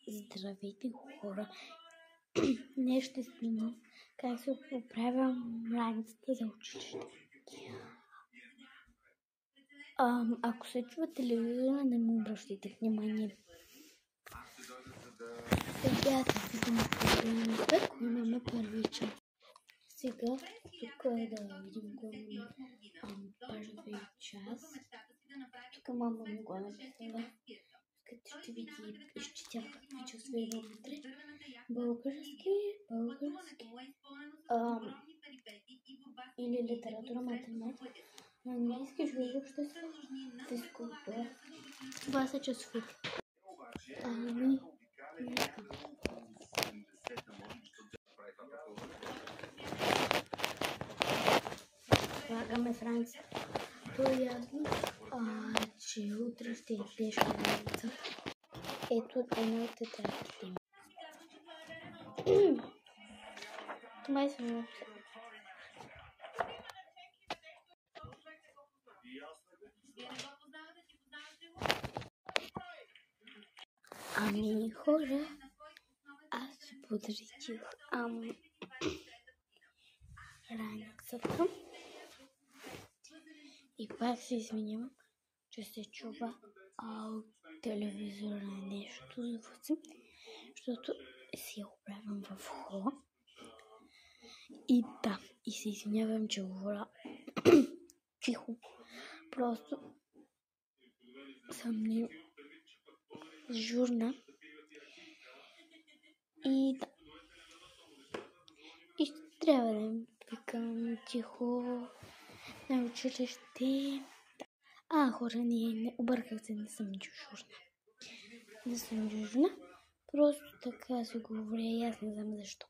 Здравейте, хора! Днес ще снимам как се оправям раницата за училище. Ако се чува телевизора, не му обръщайте внимание. Сега се видим програмата, кой имаме първи час. Сега тук да видим кой имаме първи час. Тук мама ми го написала. Като ще види изчетя какви часове има вътре. Български или литература, математика, английски, журналистика, физкултура. Това са часовете. Слагаме Франция. То е ясно, че утре ще е тежка раница. Ето една от тетрадите ми. Това е само. Хора, аз се подредих раницата и пак се извинявам, че се чува от телевизора нещо звуци, защото си оправям в хола. И да, и се извинявам, че говоря тихо. Просто съм дежурна. И да. И трябва да викам тихо на училище. Хора, не обърках се, не съм дежурна. Не съм дежурна. Просто така се говоря и аз не знам защо.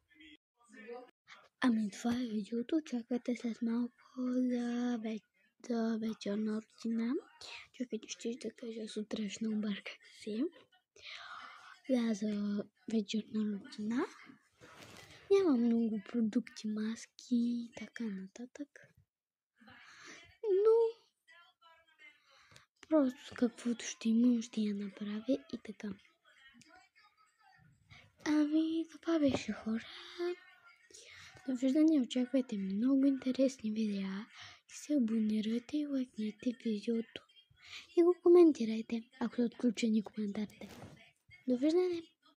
Това е видеото. Чакайте след малко за вечерна рутина. Чакайте, ще да кажа сутрешна, обърках се. Да, за вечерна рутина. Няма много продукти, маски и така нататък. Но просто каквото ще имам, ще я направя и така. Това беше, хора. Довиждане, очаквайте много интересни видеа и се абонирайте и лайкнете видеото и го коментирайте, ако са отключени коментарите. Довиждане!